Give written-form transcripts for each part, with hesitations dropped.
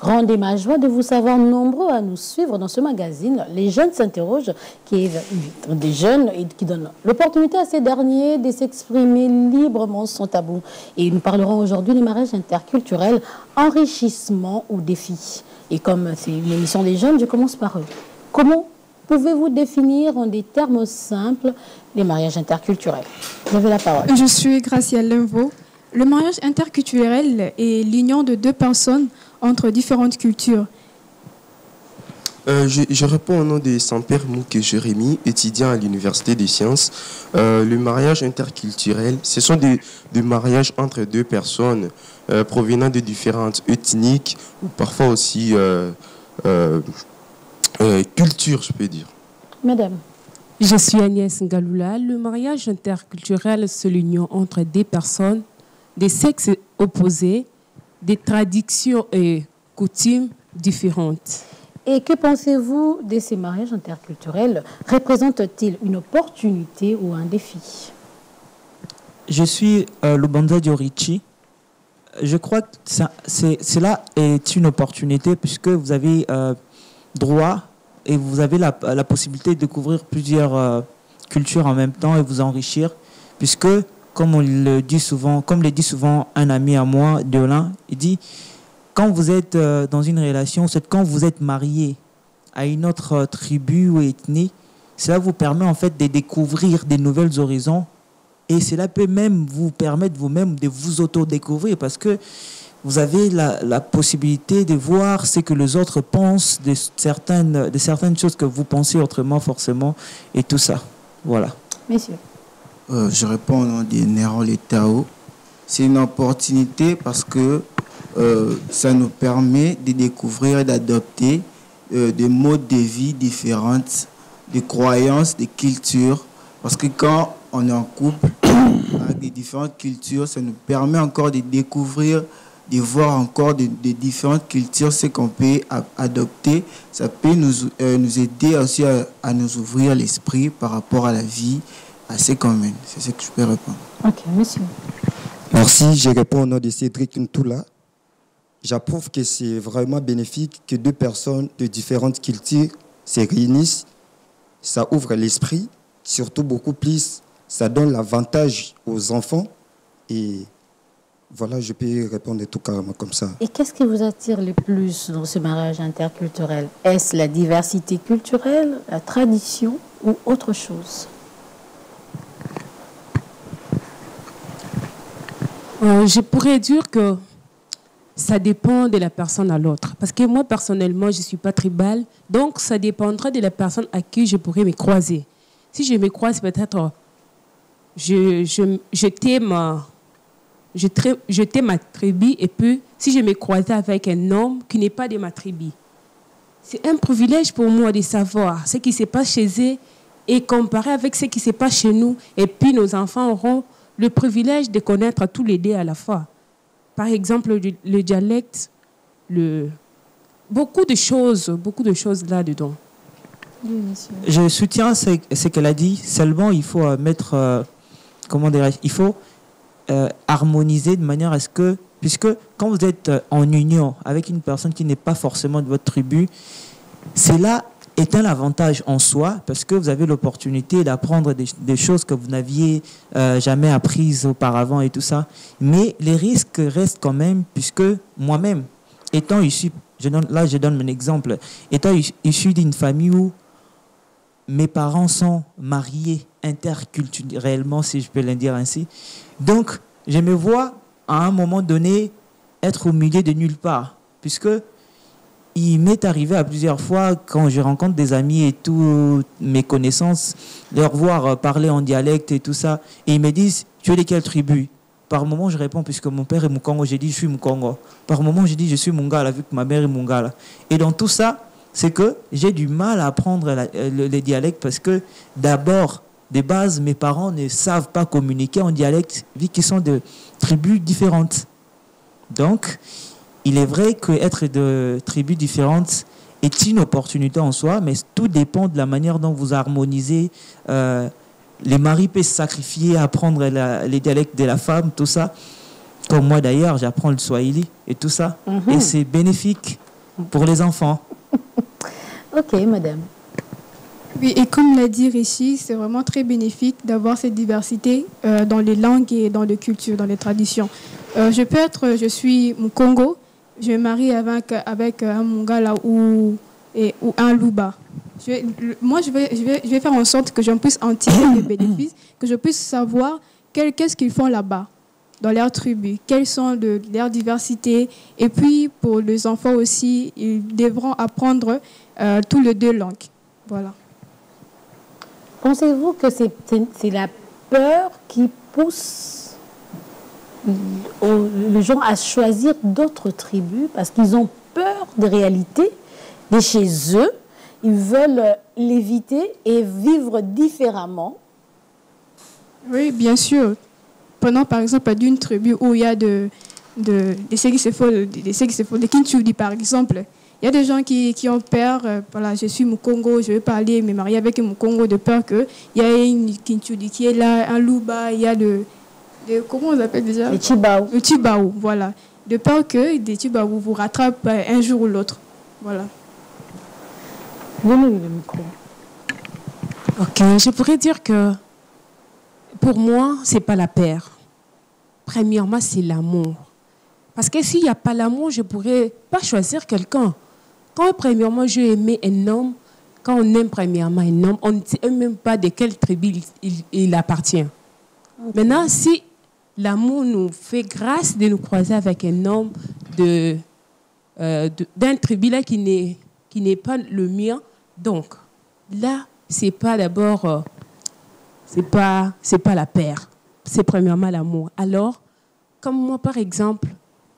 Grande est ma joie de vous savoir nombreux à nous suivre dans ce magazine. Les jeunes s'interrogent, qui est des jeunes et qui donnent l'opportunité à ces derniers de s'exprimer librement sans tabou. Et nous parlerons aujourd'hui du mariage interculturel, enrichissement ou défi. Et comme c'est une émission des jeunes, je commence par eux. Comment pouvez-vous définir en des termes simples les mariages interculturels? Vous avez la parole. Je suis Gracielle Limvo. Le mariage interculturel est l'union de deux personnes entre différentes cultures. Je réponds au nom de Saint-Père Mouké Jérémy, étudiant à l'Université des Sciences. Le mariage interculturel, ce sont des mariages entre deux personnes provenant de différentes ethniques ou parfois aussi cultures, je peux dire. Madame. Je suis Agnès Ngaloula. Le mariage interculturel, c'est l'union entre des personnes des sexes opposés, des traditions et coutumes différentes. Et que pensez-vous de ces mariages interculturels? Représentent-ils une opportunité ou un défi? Je suis Lubanza Diorichi. Je crois que cela est une opportunité puisque vous avez droit et vous avez la possibilité de découvrir plusieurs cultures en même temps et vous enrichir puisque comme le dit souvent un ami à moi, Deolin, il dit quand vous êtes dans une relation, c'est quand vous êtes marié à une autre tribu ou ethnie, cela vous permet en fait de découvrir des nouvelles horizons et cela peut même vous permettre vous-même de vous auto-découvrir parce que vous avez la possibilité de voir ce que les autres pensent de certaines choses que vous pensez autrement forcément et tout ça. Voilà. Messieurs. Je réponds au nom de Néron Letao. C'est une opportunité parce que ça nous permet de découvrir et d'adopter des modes de vie différentes, des croyances, des cultures. Parce que quand on est en couple avec des différentes cultures, ça nous permet encore de découvrir, de voir encore des différentes cultures, ce qu'on peut adopter. Ça peut nous aider aussi à nous ouvrir l'esprit par rapport à la vie assez commune. C'est ce que je peux répondre. Ok, monsieur. Merci, je réponds au nom de Cédric Ntoula. J'approuve que c'est vraiment bénéfique que deux personnes de différentes cultures se réunissent. Ça ouvre l'esprit, surtout beaucoup plus, ça donne l'avantage aux enfants. Et voilà, je peux répondre tout carrément comme ça. Et qu'est-ce qui vous attire le plus dans ce mariage interculturel? Est-ce la diversité culturelle, la tradition ou autre chose? Je pourrais dire que ça dépend de la personne à l'autre. Parce que moi, personnellement, je ne suis pas tribale. Donc, ça dépendra de la personne à qui je pourrais me croiser. Si je me croise, peut-être, je t'aime ma tribu. Et puis, si je me croisais avec un homme qui n'est pas de ma tribu, c'est un privilège pour moi de savoir ce qui se passe chez eux et comparer avec ce qui se passe chez nous. Et puis, nos enfants auront le privilège de connaître tous les deux à la fois. Par exemple, le dialecte, beaucoup de choses là-dedans. Oui, monsieur. Je soutiens ce qu'elle a dit. Seulement, il faut mettre, il faut harmoniser de manière à ce que, puisque quand vous êtes en union avec une personne qui n'est pas forcément de votre tribu, cela est un avantage en soi parce que vous avez l'opportunité d'apprendre des choses que vous n'aviez jamais apprises auparavant et tout ça. Mais les risques restent quand même puisque moi-même, étant issu, je donne mon exemple, étant issu d'une famille où mes parents sont mariés interculturellement, si je peux le dire ainsi. Donc, je me vois à un moment donné être au milieu de nulle part puisque il m'est arrivé à plusieurs fois, quand je rencontre des amis et toutes mes connaissances, leur voir parler en dialecte et tout ça, et ils me disent, tu es de quelle tribu? Par moment, je réponds, puisque mon père est Mukongo, j'ai dit, je suis Mukongo. Par moment, j'ai dit, je suis Mungala, vu que ma mère est Mungala. Et dans tout ça, c'est que j'ai du mal à apprendre les dialectes, parce que d'abord, de base, mes parents ne savent pas communiquer en dialecte, vu qu'ils sont de tribus différentes. Donc, il est vrai qu'être de tribus différentes est une opportunité en soi, mais tout dépend de la manière dont vous harmonisez. Les maris peuvent se sacrifier à apprendre les dialectes de la femme, tout ça. Comme moi d'ailleurs, j'apprends le swahili et tout ça. Et c'est bénéfique pour les enfants. Ok, madame. Oui, et comme l'a dit Rishi, c'est vraiment très bénéfique d'avoir cette diversité dans les langues et dans les cultures, dans les traditions. Je suis au Congo, je me marie avec un Mongala ou un Luba. Je vais faire en sorte que je puisse en tirer des bénéfices, que je puisse savoir qu'est-ce qu'ils font là-bas, dans leur tribu, quelles sont leurs diversités. Et puis, pour les enfants aussi, ils devront apprendre tous les deux langues. Voilà. Pensez-vous que c'est la peur qui pousse les gens à choisir d'autres tribus parce qu'ils ont peur des réalités de chez eux, ils veulent l'éviter et vivre différemment? Oui, bien sûr. Prenons par exemple d'une tribu où il y a des Kinchudi par exemple. Il y a des gens qui ont peur, voilà, je suis Mukongo, je vais parler, me marier avec Mukongo, de peur qu'il y ait une Kinchudi qui est là, un Luba, il y a comment on l'appelle déjà? Le Chibaou. Le Chibaou, voilà. De peur que des Chibaou vous rattrapent un jour ou l'autre. Voilà. Donnez-lui le micro. Ok, je pourrais dire que pour moi, ce n'est pas la peur. Premièrement, c'est l'amour. Parce que s'il n'y a pas l'amour, je ne pourrais pas choisir quelqu'un. Quand premièrement, je aimais un homme, quand on aime premièrement un homme, on ne sait même pas de quelle tribu il appartient. Okay. Maintenant, si l'amour nous fait grâce de nous croiser avec un homme d'un tribu là qui n'est pas le mien, donc là, c'est pas d'abord, c'est pas la peur, c'est premièrement l'amour. Alors, comme moi par exemple,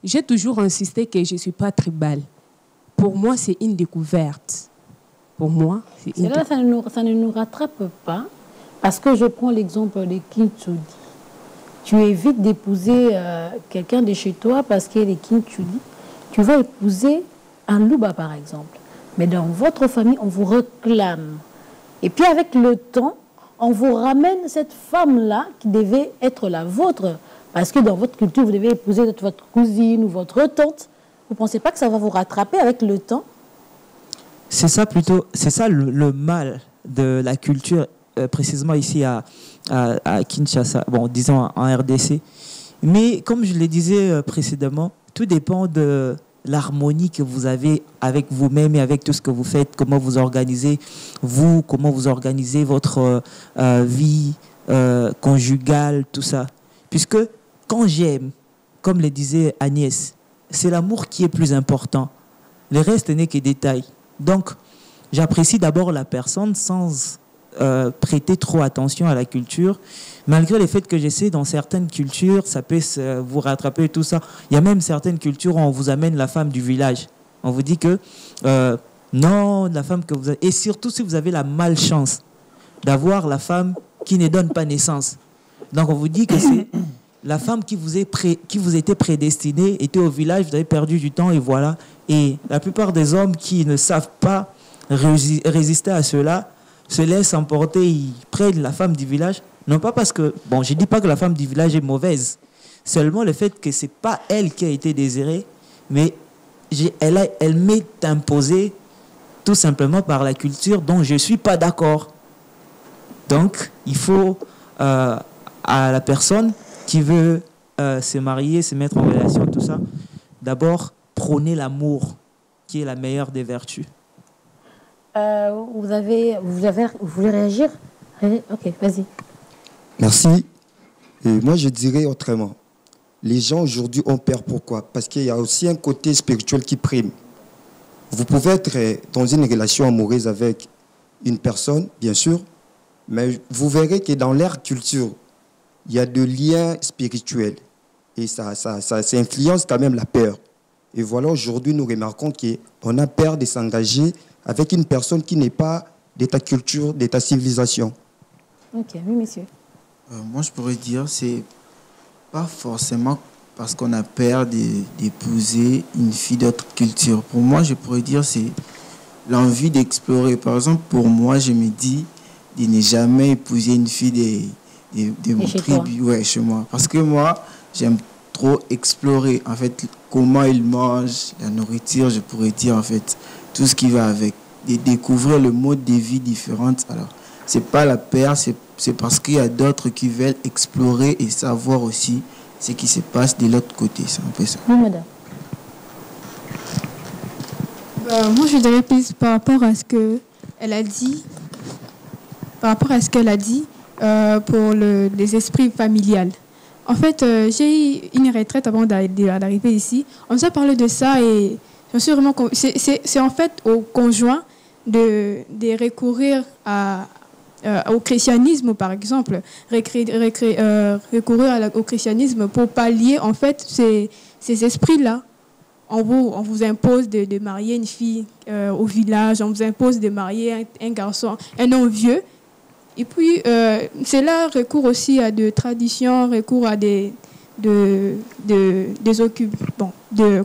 j'ai toujours insisté que je ne suis pas tribale. Pour moi, c'est une découverte. Pour moi, c'est une découverte. Ça ne nous rattrape pas, parce que je prends l'exemple des Kinchudi. Tu évites d'épouser quelqu'un de chez toi parce qu'il est Kinchudi. Tu vas épouser un Luba, par exemple. Mais dans votre famille, on vous réclame. Et puis avec le temps, on vous ramène cette femme-là qui devait être la vôtre. Parce que dans votre culture, vous devez épouser votre cousine ou votre tante. Vous ne pensez pas que ça va vous rattraper avec le temps? C'est ça plutôt, c'est ça le mal de la culture, précisément ici à Kinshasa, bon, disons en RDC. Mais comme je le disais précédemment, tout dépend de l'harmonie que vous avez avec vous-même et avec tout ce que vous faites, comment vous organisez comment vous organisez votre vie conjugale, tout ça. Puisque quand j'aime, comme le disait Agnès, c'est l'amour qui est plus important. Le reste n'est que détail. Donc, j'apprécie d'abord la personne sans prêter trop attention à la culture, malgré le fait que j'essaie dans certaines cultures, ça peut vous rattraper tout ça. Il y a même certaines cultures où on vous amène la femme du village. On vous dit que non, la femme que vous avez... Et surtout si vous avez la malchance d'avoir la femme qui ne donne pas naissance. Donc on vous dit que c'est la femme qui vous était prédestinée, était au village, vous avez perdu du temps et voilà. Et la plupart des hommes qui ne savent pas résister à cela se laissent emporter, ils prennent la femme du village. Non pas parce que, bon, je ne dis pas que la femme du village est mauvaise, seulement le fait que ce n'est pas elle qui a été désirée, mais elle m'est imposée tout simplement par la culture dont je ne suis pas d'accord. Donc, il faut à la personne qui veut se marier, se mettre en relation, tout ça, d'abord prôner l'amour, qui est la meilleure des vertus. Vous voulez réagir? Ok, vas-y. Merci. Et moi, je dirais autrement. Les gens aujourd'hui ont peur. Pourquoi? Parce qu'il y a aussi un côté spirituel qui prime. Vous pouvez être dans une relation amoureuse avec une personne, bien sûr, mais vous verrez que dans leur culture, il y a de liens spirituels. Et ça influence quand même la peur. Et voilà, aujourd'hui, nous remarquons qu'on a peur de s'engager avec une personne qui n'est pas de ta culture, de ta civilisation. Ok, oui, monsieur. Moi, je pourrais dire, c'est pas forcément parce qu'on a peur d'épouser une fille d'autre culture. Pour moi, je pourrais dire, c'est l'envie d'explorer. Par exemple, pour moi, je me dis de ne jamais épouser une fille de mon tribu, ouais, chez moi. Parce que moi, j'aime trop explorer, en fait, comment ils mangent, la nourriture, je pourrais dire, en fait, tout ce qui va avec. De découvrir le mode de vie différent. Alors, c'est pas la peur, c'est parce qu'il y a d'autres qui veulent explorer et savoir aussi ce qui se passe de l'autre côté. C'est un peu ça. Oui, madame. Moi, je dirais plus par rapport à ce qu'elle a dit, pour les esprits familiales. En fait, j'ai eu une retraite avant d'arriver ici. On nous a parlé de ça et je suis vraiment... C'est en fait au conjoint de recourir au christianisme, par exemple. Recourir au christianisme pour pallier, en fait, ces esprits-là. On vous impose de marier une fille au village, on vous impose de marier un garçon, un homme vieux. Et puis, c'est là recours aussi à des traditions, recours à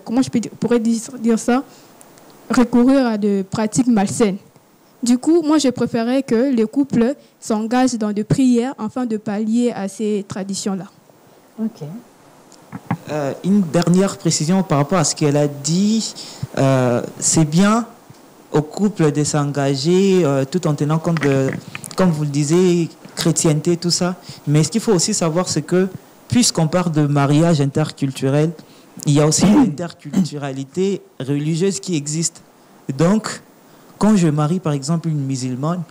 comment pourrais dire ça, recourir à des pratiques malsaines. Du coup, moi, je préférais que les couples s'engagent dans des prières afin de pallier à ces traditions-là. Ok. Une dernière précision par rapport à ce qu'elle a dit. C'est bien au couple de s'engager tout en tenant compte de, comme vous le disiez, chrétienté, tout ça. Mais ce qu'il faut aussi savoir, c'est que puisqu'on parle de mariage interculturel, il y a aussi une interculturalité religieuse qui existe. Donc, quand je marie par exemple une musulmane,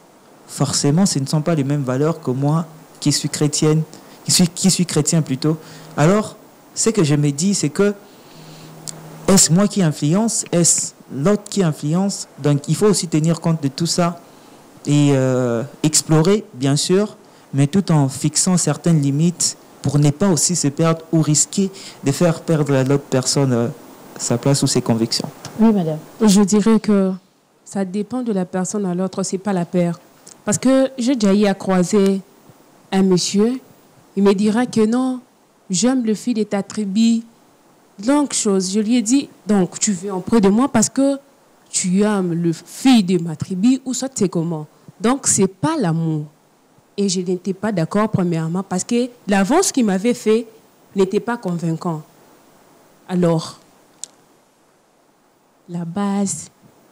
forcément, ce ne sont pas les mêmes valeurs que moi qui suis chrétienne, qui suis chrétien plutôt. Alors, ce que je me dis, c'est que est-ce moi qui influence, est-ce l'autre qui influence? Donc, il faut aussi tenir compte de tout ça et explorer, bien sûr, mais tout en fixant certaines limites pour ne pas aussi se perdre ou risquer de faire perdre à l'autre personne sa place ou ses convictions. Oui, madame. Je dirais que ça dépend de la personne à l'autre, c'est pas la paire. Parce que j'ai déjà eu à croiser un monsieur, il me dira que non, j'aime le fils de ta tribu. Donc, je lui ai dit, donc tu veux auprès de moi parce que tu aimes le fils de ma tribu ou ça, c'est comment? Donc, c'est pas l'amour. Et je n'étais pas d'accord, premièrement, parce que l'avance qu'il m'avait fait n'était pas convaincant. Alors, la base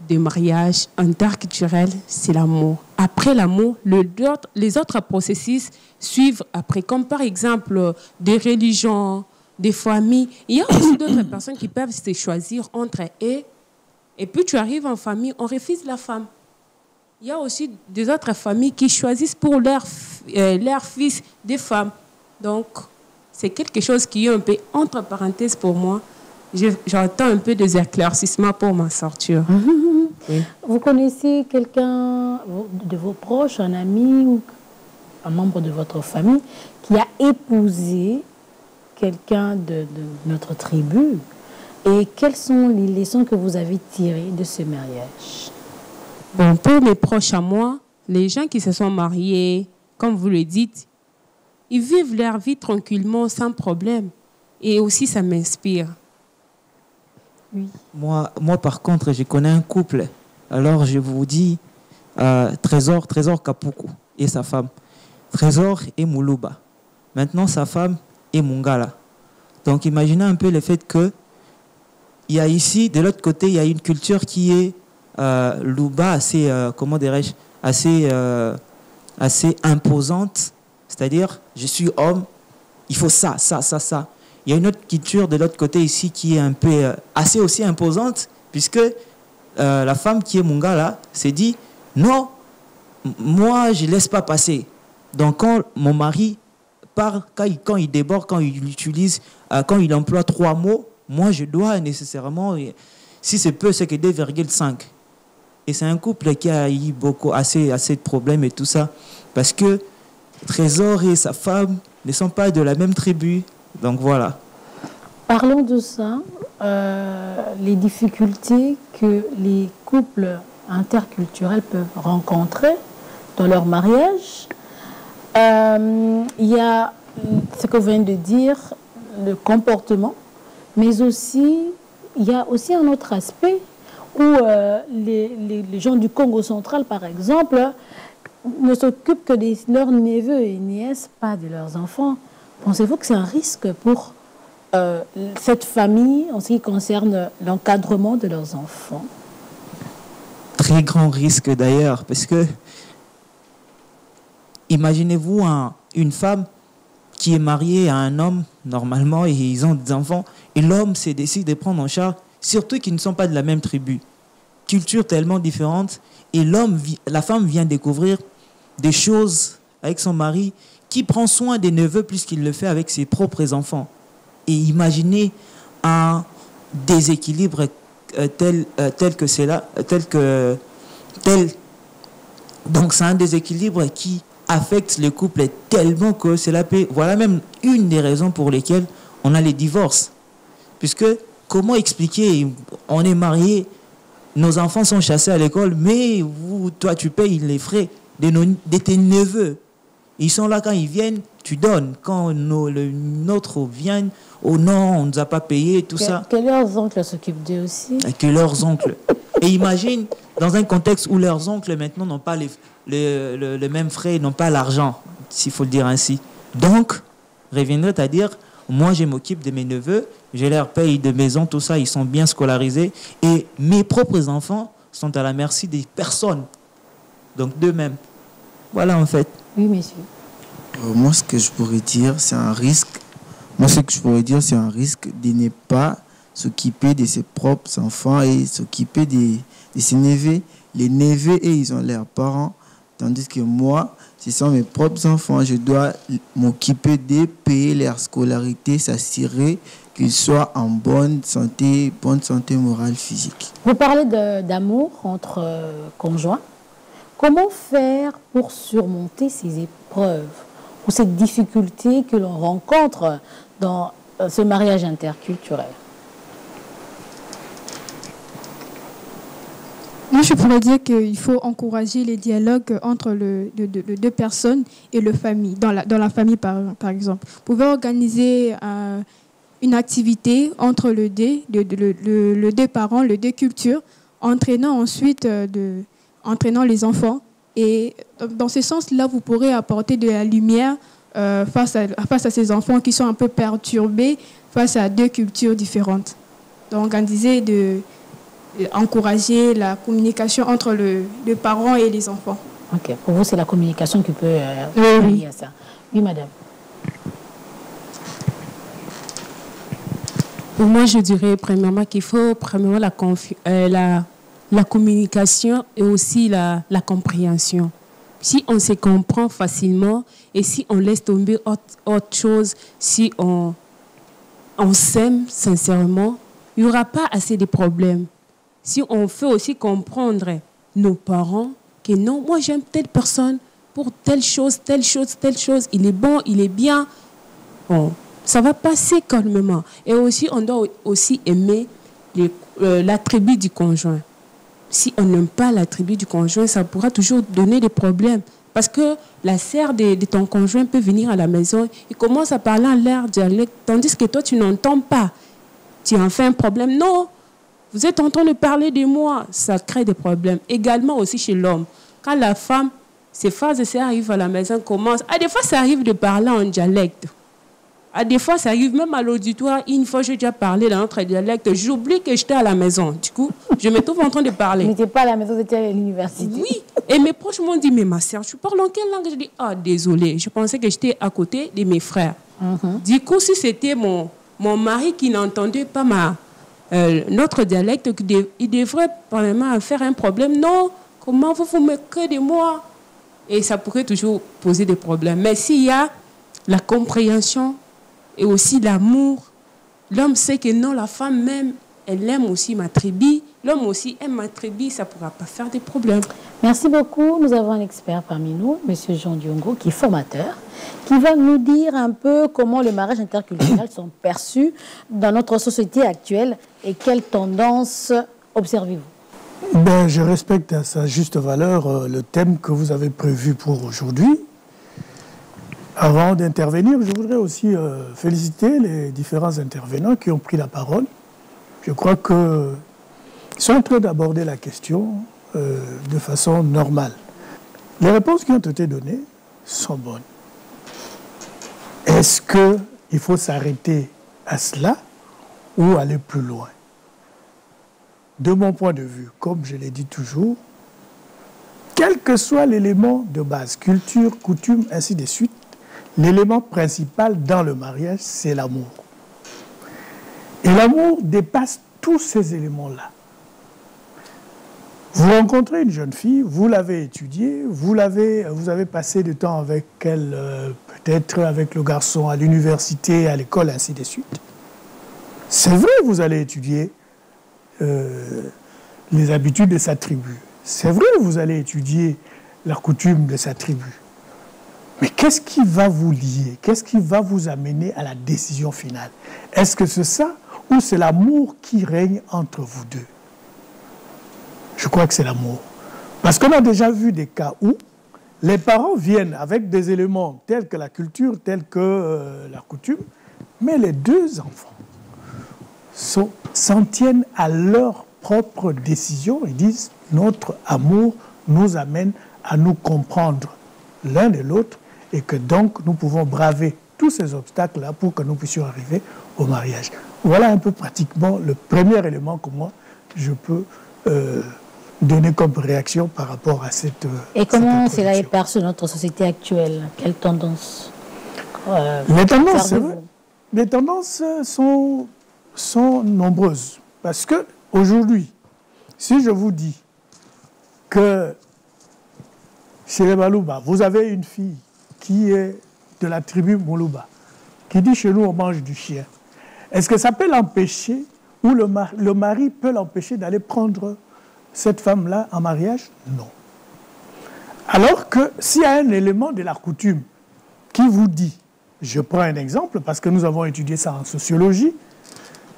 de mariage interculturel, c'est l'amour. Après l'amour, les autres processus suivent après, comme par exemple des religions, des familles. Il y a aussi d'autres personnes qui peuvent se choisir entre eux. Et puis tu arrives en famille, on refuse la femme. Il y a aussi des autres familles qui choisissent pour leur fils des femmes. Donc, c'est quelque chose qui est un peu entre parenthèses pour moi. J'attends un peu des éclaircissements pour m'en sortir. Oui. Vous connaissez quelqu'un de vos proches, un ami ou un membre de votre famille qui a épousé quelqu'un de notre tribu? Et quelles sont les leçons que vous avez tirées de ce mariage? Bon, pour mes proches à moi, les gens qui se sont mariés, comme vous le dites, ils vivent leur vie tranquillement, sans problème. Et aussi, ça m'inspire. Oui. Moi, par contre, je connais un couple. Alors, je vous dis, Trésor Kapuku et sa femme. Trésor et Moulouba. Maintenant, sa femme est Mungala. Donc, imaginez un peu le fait que il y a ici, de l'autre côté, il y a une culture qui est Louba, assez, comment dirais-je, assez imposante. C'est-à-dire, je suis homme, il faut ça. Il y a une autre culture de l'autre côté ici qui est un peu assez aussi imposante, puisque la femme qui est Mungala s'est dit, non, moi, je ne laisse pas passer. Donc, quand mon mari parle, quand il déborde, quand il utilise, quand il emploie 3 mots, moi, je dois nécessairement, si c'est peu, c'est que 2,5. Et c'est un couple qui a eu assez de problèmes et tout ça. Parce que Trésor et sa femme ne sont pas de la même tribu. Donc voilà. Parlons de ça, les difficultés que les couples interculturels peuvent rencontrer dans leur mariage. Il y a ce que vous venez de dire, le comportement, mais aussi, il y a aussi un autre aspect où les gens du Congo central, par exemple, ne s'occupent que de leurs neveux et nièces, pas de leurs enfants. Pensez-vous que c'est un risque pour cette famille en ce qui concerne l'encadrement de leurs enfants? Très grand risque d'ailleurs, parce que imaginez-vous une femme qui est mariée à un homme, normalement, et ils ont des enfants, et l'homme décide de prendre en charge, surtout qu'ils ne sont pas de la même tribu. Culture tellement différente, et la femme vient découvrir des choses avec son mari qui prend soin des neveux plus qu'il le fait avec ses propres enfants. Et imaginez un déséquilibre tel que c'est là, donc c'est un déséquilibre qui affecte le couple tellement que c'est voilà même une des raisons pour lesquelles on a les divorces. Puisque comment expliquer, on est mariés, nos enfants sont chassés à l'école, mais toi tu payes les frais de tes neveux. Ils sont là quand ils viennent, tu donnes. Quand notre vient, oh non, on ne nous a pas payé, tout ça. Que leurs oncles s'occupent d'eux aussi. Que leurs oncles. Et imagine, dans un contexte où leurs oncles maintenant n'ont pas les mêmes frais, n'ont pas l'argent, s'il faut le dire ainsi. Donc, reviendrait à dire, moi je m'occupe de mes neveux, je leur paye de maison, tout ça, ils sont bien scolarisés. Et mes propres enfants sont à la merci des personnes. Donc d'eux-mêmes. Voilà en fait. Oui, monsieur. Moi, ce que je pourrais dire, c'est un risque. Moi, ce que je pourrais dire, c'est un risque de ne pas s'occuper de ses propres enfants et s'occuper de ses neveux. Les neveux, et ils ont leurs parents. Tandis que moi, ce sont mes propres enfants. Je dois m'occuper de payer leur scolarité, s'assurer qu'ils soient en bonne santé morale, physique. Vous parlez d'amour entre conjoints. Comment faire pour surmonter ces épreuves ou ces difficultés que l'on rencontre dans ce mariage interculturel? Moi, je pourrais dire qu'il faut encourager les dialogues entre les deux personnes et la famille, dans la famille par exemple. Vous pouvez organiser une activité entre les deux parents, les deux cultures, entraînant ensuite entraînant les enfants. Et dans ce sens-là, vous pourrez apporter de la lumière face à ces enfants qui sont un peu perturbés face à deux cultures différentes. Donc, organiser encourager la communication entre les parents et les enfants. Ok, pour vous, c'est la communication qui peut oui. à ça. Oui, madame. Pour moi, je dirais premièrement qu'il faut la communication et aussi la compréhension. Si on se comprend facilement et si on laisse tomber autre chose, si on s'aime sincèrement, il n'y aura pas assez de problèmes. Si on fait aussi comprendre nos parents que non, moi j'aime telle personne pour telle chose, il est bon, il est bien, bon, ça va passer calmement. Et aussi, on doit aussi aimer la tribu du conjoint. Si on n'aime pas la tribu du conjoint, ça pourra toujours donner des problèmes. Parce que la sœur de ton conjoint peut venir à la maison et commence à parler en leur dialecte, tandis que toi, tu n'entends pas. Tu en fais un problème. Non, vous êtes en train de parler de moi. Ça crée des problèmes. Également aussi chez l'homme. Quand la femme, ses frères et sœurs arrivent à la maison, commencent. Des fois, ça arrive de parler en dialecte. Des fois, ça arrive même à l'auditoire. Une fois, j'ai déjà parlé dans notre dialecte. J'oublie que j'étais à la maison. Du coup, je me trouve en train de parler. Vous n'étiez pas à la maison, vous étiez à l'université. Oui. Et mes proches m'ont dit, mais ma sœur, tu parles en quelle langue? Je dis, désolé. Je pensais que j'étais à côté de mes frères. Du coup, si c'était mon mari qui n'entendait pas notre dialecte, il devrait probablement faire un problème. Non, comment vous vous moquez de moi? Et ça pourrait toujours poser des problèmes. Mais s'il y a la compréhension, et aussi l'amour. L'homme sait que non, la femme même, elle aime aussi ma tribu. L'homme aussi aime ma tribu, ça ne pourra pas faire des problèmes. Merci beaucoup. Nous avons un expert parmi nous, M. Jean Diongo, qui est formateur, qui va nous dire un peu comment les mariages interculturels sont perçus dans notre société actuelle et quelles tendances observez-vous? Je respecte à sa juste valeur le thème que vous avez prévu pour aujourd'hui. Avant d'intervenir, je voudrais aussi féliciter les différents intervenants qui ont pris la parole. Je crois qu'ils sont en train d'aborder la question de façon normale. Les réponses qui ont été données sont bonnes. Est-ce qu'il faut s'arrêter à cela ou aller plus loin? De mon point de vue, comme je l'ai dit toujours, quel que soit l'élément de base, culture, coutume, ainsi de suite, l'élément principal dans le mariage, c'est l'amour. Et l'amour dépasse tous ces éléments-là. Vous rencontrez une jeune fille, vous l'avez étudiée, vous avez passé du temps avec elle, peut-être avec le garçon à l'université, à l'école, ainsi de suite. C'est vrai, vous allez étudier les habitudes de sa tribu. C'est vrai, vous allez étudier la coutume de sa tribu. Mais qu'est-ce qui va vous lier? Qu'est-ce qui va vous amener à la décision finale? Est-ce que c'est ça ou c'est l'amour qui règne entre vous deux? Je crois que c'est l'amour. Parce qu'on a déjà vu des cas où les parents viennent avec des éléments tels que la culture, tels que la coutume, mais les deux enfants s'en tiennent à leur propre décision et disent notre amour nous amène à nous comprendre l'un et l'autre et que donc nous pouvons braver tous ces obstacles-là pour que nous puissions arriver au mariage. Voilà un peu pratiquement le premier élément que moi je peux donner comme réaction par rapport à cette Et comment cela est perçu dans notre société actuelle? Quelles tendances Les tendances sont nombreuses. Parce que aujourd'hui, si je vous dis que chez les Malouba, vous avez une fille qui est de la tribu Moulouba, qui dit chez nous on mange du chien, est-ce que ça peut l'empêcher ou le mari peut l'empêcher d'aller prendre cette femme-là en mariage? Non. Alors que s'il y a un élément de la coutume qui vous dit, je prends un exemple parce que nous avons étudié ça en sociologie,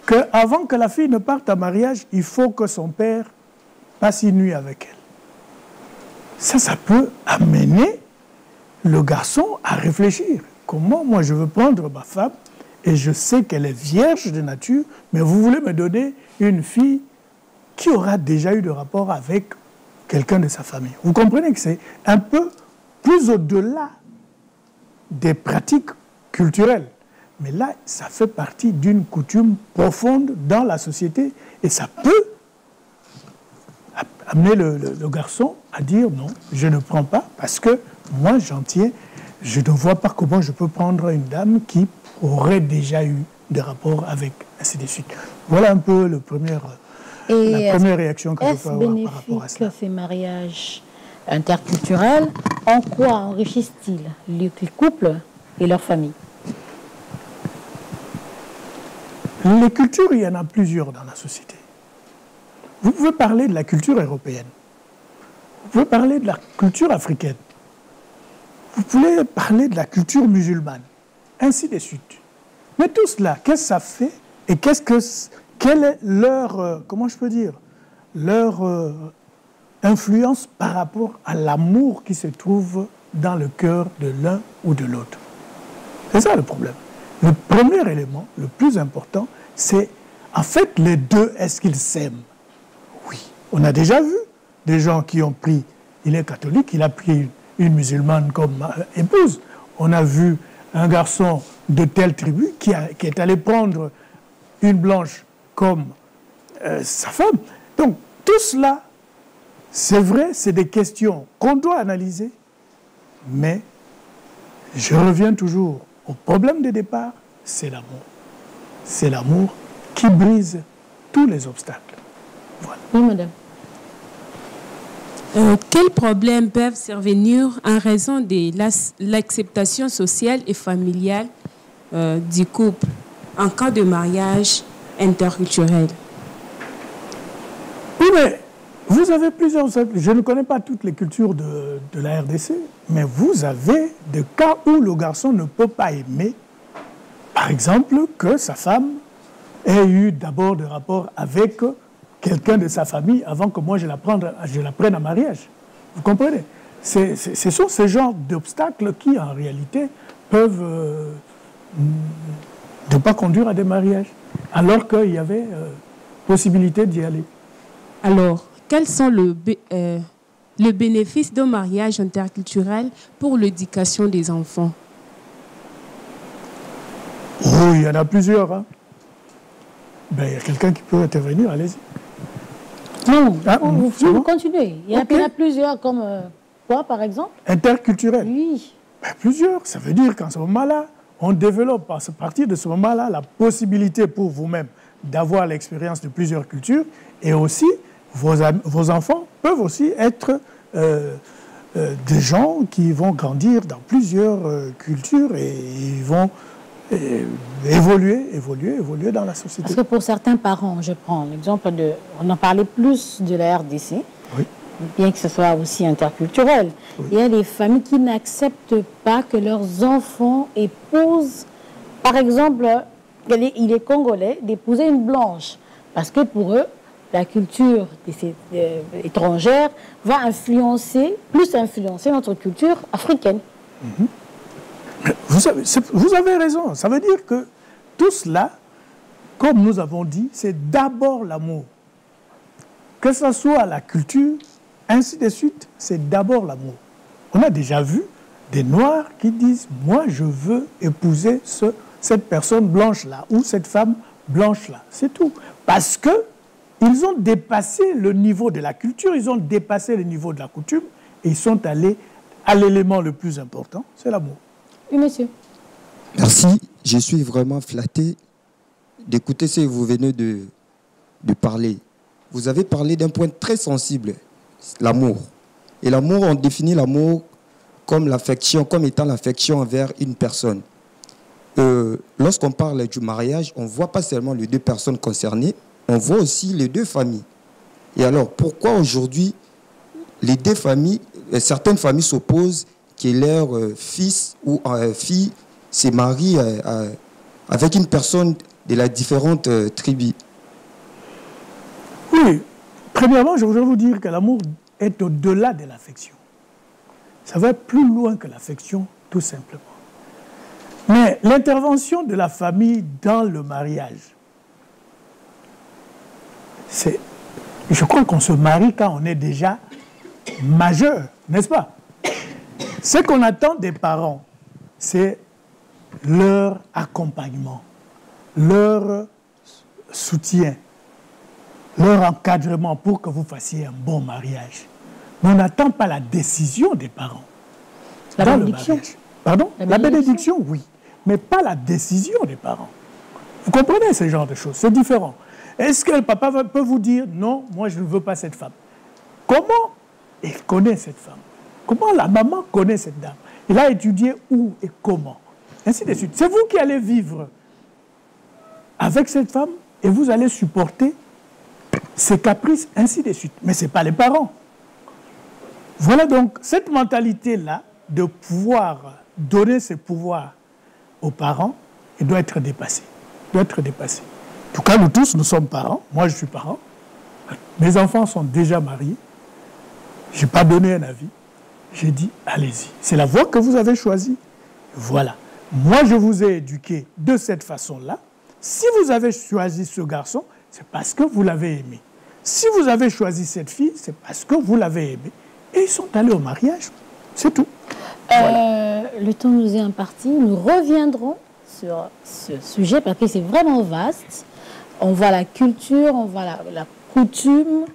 qu'avant que la fille ne parte en mariage, il faut que son père passe une nuit avec elle. Ça peut amener le garçon à réfléchir. Comment moi je veux prendre ma femme et je sais qu'elle est vierge de nature, mais vous voulez me donner une fille qui aura déjà eu de rapport avec quelqu'un de sa famille. Vous comprenez que c'est un peu plus au-delà des pratiques culturelles. Mais là, ça fait partie d'une coutume profonde dans la société et ça peut amener le garçon à dire non, je ne prends pas parce que moi j'en tiens, je ne vois pas comment je peux prendre une dame qui aurait déjà eu des rapports avec, ainsi de suite. Voilà un peu la première réaction que je peux avoir par rapport à ça. Est-ce bénéfique ces mariages interculturels? En quoi enrichissent-ils les couples et leurs familles? Les cultures, il y en a plusieurs dans la société. Vous pouvez parler de la culture européenne. Vous pouvez parler de la culture africaine. Vous pouvez parler de la culture musulmane. Ainsi de suite. Mais tout cela, qu'est-ce que ça fait? Et quelle est leur, comment je peux dire, leur influence par rapport à l'amour qui se trouve dans le cœur de l'un ou de l'autre? C'est ça le problème. Le premier élément, le plus important, c'est en fait les deux, est-ce qu'ils s'aiment? Oui. On a déjà vu des gens qui ont pris, il est catholique, il a pris une musulmane comme épouse. On a vu un garçon de telle tribu qui est allé prendre une blanche comme sa femme. Donc tout cela, c'est vrai, c'est des questions qu'on doit analyser, mais je reviens toujours au problème de départ, c'est l'amour. C'est l'amour qui brise tous les obstacles. Voilà. Oui, madame. Quels problèmes peuvent survenir en raison de l'acceptation sociale et familiale du couple en cas de mariage interculturel? Oui, mais vous avez plusieurs... Je ne connais pas toutes les cultures de la RDC, mais vous avez des cas où le garçon ne peut pas aimer, par exemple, que sa femme ait eu d'abord des rapports avec quelqu'un de sa famille avant que moi je la prenne en mariage. Vous comprenez? Ce sont ces genres d'obstacles qui, en réalité, peuvent ne pas conduire à des mariages, alors qu'il y avait possibilité d'y aller. Alors, quels sont le bénéfice d'un mariage interculturel pour l'éducation des enfants? Oh, il y en a plusieurs. Hein. Ben, il y a quelqu'un qui peut intervenir, allez-y. Non, Ah, vous continuez. Il y en a, Ok. il y en a plusieurs, comme toi, par exemple. Interculturel. Oui. Ben, plusieurs. Ça veut dire qu'en ce moment-là, on développe à partir de ce moment-là la possibilité pour vous-même d'avoir l'expérience de plusieurs cultures et aussi vos enfants peuvent aussi être des gens qui vont grandir dans plusieurs cultures et ils vont évoluer dans la société. Parce que pour certains parents, je prends l'exemple de... On en parlait plus de la RDC, Oui. bien que ce soit aussi interculturel. Oui. Il y a des familles qui n'acceptent pas que leurs enfants épousent, par exemple, il est congolais, d'épouser une blanche. Parce que pour eux, la culture étrangère va plus influencer notre culture africaine. Vous avez raison. Ça veut dire que tout cela, comme nous avons dit, c'est d'abord l'amour. Que ce soit la culture, ainsi de suite, c'est d'abord l'amour. On a déjà vu des Noirs qui disent « Moi, je veux épouser cette personne blanche-là ou cette femme blanche-là. » C'est tout. Parce que ils ont dépassé le niveau de la culture, ils ont dépassé le niveau de la coutume et ils sont allés à l'élément le plus important, c'est l'amour. Oui, monsieur. Merci. Je suis vraiment flatté d'écouter ce que vous venez de parler. Vous avez parlé d'un point très sensible, l'amour. Et l'amour, on définit l'amour comme l'affection, comme étant l'affection envers une personne. Lorsqu'on parle du mariage, on ne voit pas seulement les deux personnes concernées, on voit aussi les deux familles. Et alors, pourquoi aujourd'hui, les deux familles, certaines familles s'opposent que leur fils ou fille se marie avec une personne de la différente tribu? Oui, premièrement, je voudrais vous dire que l'amour est au-delà de l'affection. Ça va plus loin que l'affection, tout simplement. Mais l'intervention de la famille dans le mariage, je crois qu'on se marie quand on est déjà majeur, n'est-ce pas? Ce qu'on attend des parents, c'est leur accompagnement, leur soutien, leur encadrement pour que vous fassiez un bon mariage. Mais on n'attend pas la décision des parents. La dans le bénédiction. mariage. Pardon? La bénédiction, oui. Mais pas la décision des parents. Vous comprenez ce genre de choses? C'est différent. Est-ce que le papa peut vous dire « Non, moi je ne veux pas cette femme ». Comment il connaît cette femme? Comment la maman connaît cette dame? Il a étudié où et comment? Ainsi de suite. C'est vous qui allez vivre avec cette femme et vous allez supporter ses caprices, ainsi de suite. Mais ce n'est pas les parents. Voilà donc cette mentalité-là de pouvoir donner ses pouvoirs aux parents, elle doit être dépassée. Doit être dépassée. En tout cas, nous tous, nous sommes parents. Moi, je suis parent. Mes enfants sont déjà mariés. Je n'ai pas donné un avis. J'ai dit, allez-y. C'est la voie que vous avez choisie. Voilà. Moi, je vous ai éduqué de cette façon-là. Si vous avez choisi ce garçon, c'est parce que vous l'avez aimé. Si vous avez choisi cette fille, c'est parce que vous l'avez aimé. Et ils sont allés au mariage. C'est tout. Voilà. Le temps nous est imparti. Nous reviendrons sur ce sujet parce que c'est vraiment vaste. On voit la culture, on voit la coutume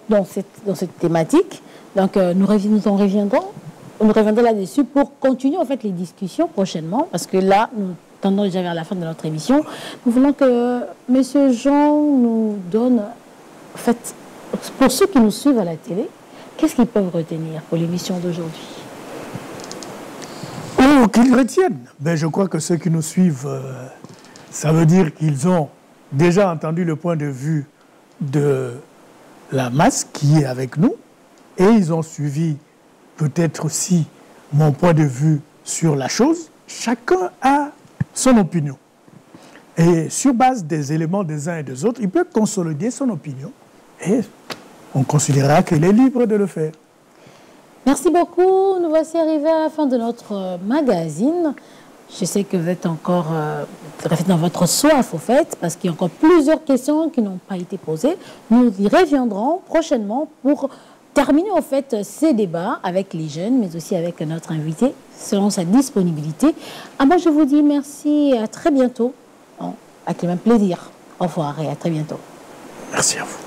dans cette thématique. Donc, nous reviendrons là-dessus pour continuer en fait les discussions prochainement, parce que là, nous tendons déjà vers la fin de notre émission. Nous voulons que M. Jean nous donne, en fait, pour ceux qui nous suivent à la télé, qu'est-ce qu'ils peuvent retenir pour l'émission d'aujourd'hui? Oh, qu'ils retiennent. Ben, je crois que ceux qui nous suivent, ça veut dire qu'ils ont déjà entendu le point de vue de la masse qui est avec nous, et ils ont suivi peut-être aussi mon point de vue sur la chose. Chacun a son opinion. Et sur base des éléments des uns et des autres, il peut consolider son opinion. Et on considérera qu'il est libre de le faire. Merci beaucoup. Nous voici arrivés à la fin de notre magazine. Je sais que vous êtes encore dans votre soif, au fait, parce qu'il y a encore plusieurs questions qui n'ont pas été posées. Nous y reviendrons prochainement pour terminer, en fait, ces débats avec les jeunes, mais aussi avec notre invité, selon sa disponibilité. Moi, je vous dis merci et à très bientôt, avec le même plaisir. Au revoir et à très bientôt. Merci à vous.